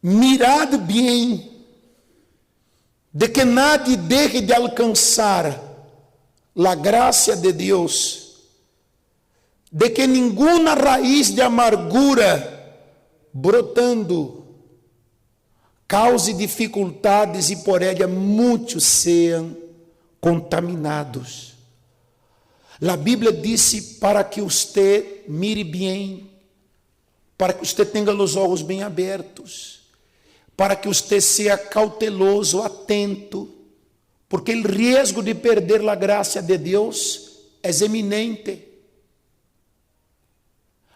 mirad bien de que nadie deje de alcanzar la gracia de Dios, de que ninguna raíz de amargura brotando cause dificuldades e por ella muitos sejam contaminados. A Bíblia disse para que você mire bem, para que você tenha os olhos bem abertos, para que você seja cauteloso, atento, porque o risco de perder a graça de Deus é eminente.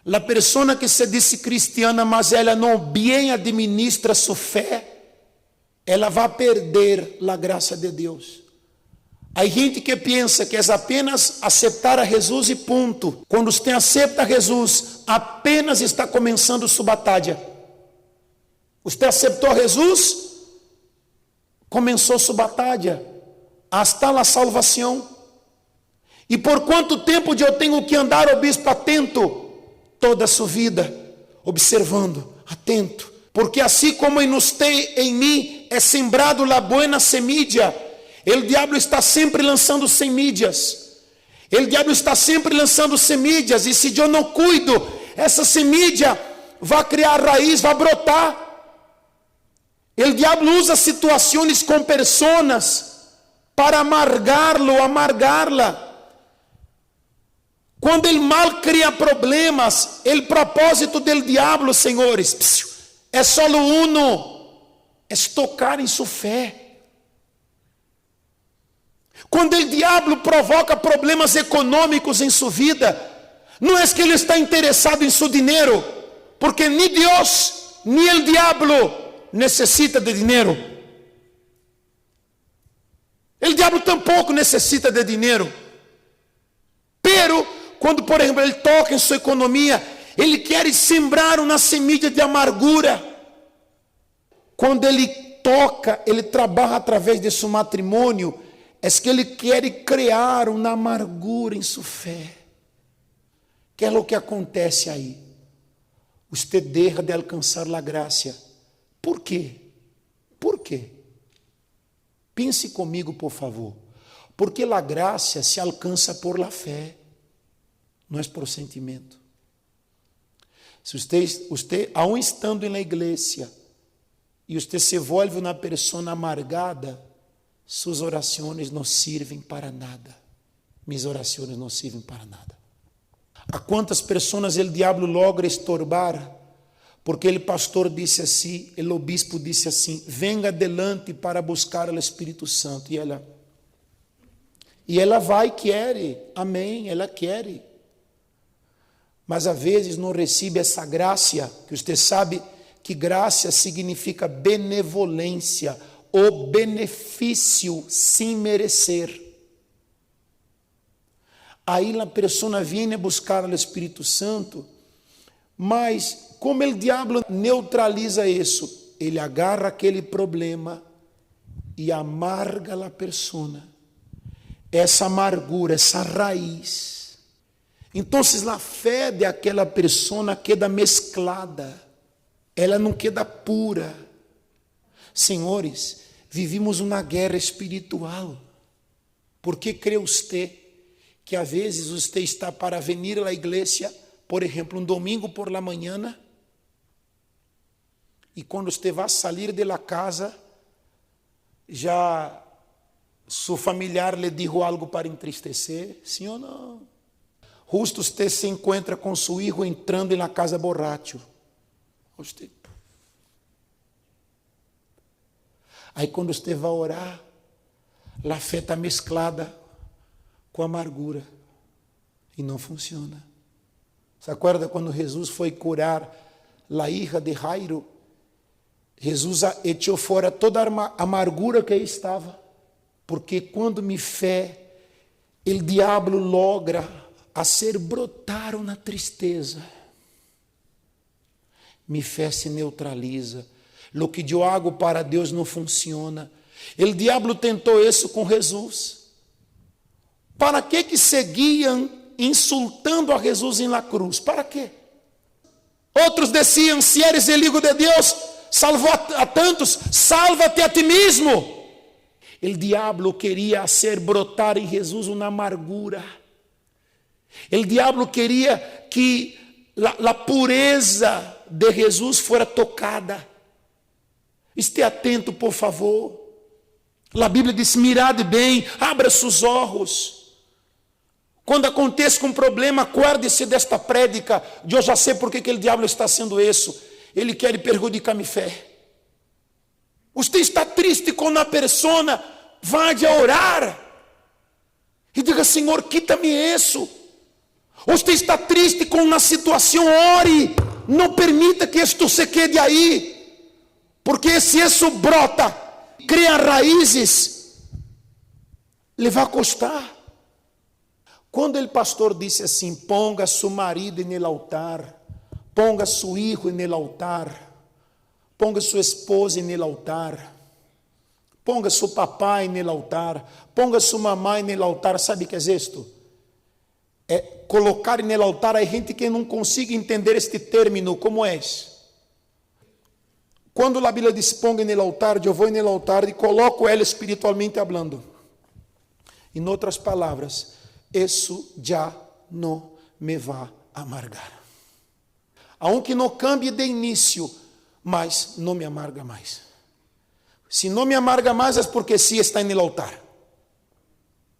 A pessoa que se diz cristiana, mas ela não bem administra sua fé, ela vai perder a graça de Deus. Há gente que pensa que é apenas aceitar a Jesus e ponto. Quando você aceita Jesus, apenas está começando sua batalha. Você aceitou Jesus, começou sua batalha, hasta a salvação. E por quanto tempo eu tenho que andar, o bispo, atento? Toda a sua vida, observando, atento. Porque assim como em você, em mim, é sembrado a boa semilla, o diabo está sempre lançando semillas. O diabo está sempre lançando semillas. E se eu não cuido, essa semilla vai criar raiz, vai brotar. O diabo usa situações com pessoas para amargá-lo, amargá-la. Quando o mal cria problemas, o propósito do diabo, senhores, é só uno, é tocar em sua fé. Quando o diabo provoca problemas econômicos em sua vida, não é que ele está interessado em seu dinheiro, porque nem Deus, nem o diabo necessita de dinheiro. O diabo tampouco necessita de dinheiro. Pero, quando, por exemplo, ele toca em sua economia, ele quer sembrar uma semente de amargura. Quando ele toca, ele trabalha através de seu matrimônio, é que ele quer criar uma amargura em sua fé. Que é o que acontece aí? Você deixa de alcançar a graça. Por quê? Por quê? Pense comigo, por favor. Porque a graça se alcança por la fé, não é por sentimento. Se você, aún estando na igreja, e você se volve uma pessoa amargada, suas orações não servem para nada. Minhas orações não servem para nada. A quantas pessoas o diabo logra estorbar? Porque o pastor disse assim, o obispo disse assim: venga adelante para buscar o Espírito Santo. E ela vai e quer, amém, ela quer. Mas às vezes não recebe essa graça, que você sabe que graça significa benevolência, o benefício sem merecer. Aí a pessoa vem buscar o Espírito Santo, mas como o diabo neutraliza isso, ele agarra aquele problema e amarga a pessoa. Essa amargura, essa raiz. Então, a fé de aquela pessoa queda mesclada, ela não queda pura. Senhores, vivimos uma guerra espiritual. Porque crê você que às vezes você está para vir à igreja, por exemplo, um domingo por la manhã, e quando você vai sair de la casa, já seu familiar lhe dijo algo para entristecer? Sim ou não? Justo você se encontra com seu filho entrando na casa borracho. Você... Aí quando você vai orar, a fé está mesclada com amargura. E não funciona. Se acorda quando Jesus foi curar a hija de Jairo? Jesus echou fora toda a amargura que estava. Porque quando me fé, o diabo logra fazer brotar uma tristeza. Mi fé se neutraliza. Lo que eu hago para Deus não funciona. O diabo tentou isso com Jesus. Para que seguiam insultando a Jesus em la cruz? Para quê? Outros diziam: se eres o Hijo de Deus, salvou a tantos, salva-te a ti mesmo. O diabo queria fazer brotar em Jesus uma amargura. O diabo queria que a pureza de Jesus fuera tocada. Esteja atento, por favor. A Bíblia diz: mirade bem, abra seus olhos. Quando acontece um problema, aguarde-se desta prédica. Eu já sei por que o diabo está fazendo isso. Ele quer prejudicar minha fé. Você está triste com uma pessoa, vá a orar e diga: Senhor, quita-me isso. Você está triste com uma situação, ore. Não permita que isto se quede aí, porque se isso brota, cria raízes, lhe vai custar. Quando o pastor disse assim: ponga seu marido no altar, ponga seu filho no altar, ponga sua esposa no altar, ponga seu papai no altar, ponga sua mamãe no altar. Sabe o que é isto? É colocar no altar. Há gente que não consegue entender este término, como é. Quando a Bíblia diz ponga no altar, eu vou no altar e coloco ela espiritualmente falando. Em outras palavras, isso já não me vai amargar. Aunque não cambie de início, mas não me amarga mais. Se não me amarga mais é porque sim está no altar.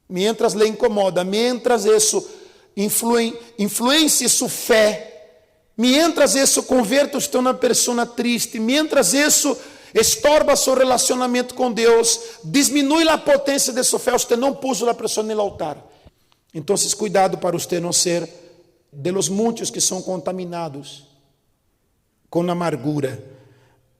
Mientras le incomoda, mientras isso influencia sua fé, mientras isso converte você em uma pessoa triste, mientras isso estorba seu relacionamento com Deus, diminui a potência de sua fé, você não puso a pessoa no altar. Então, cuidado para você não ser de los muitos que são contaminados com amargura.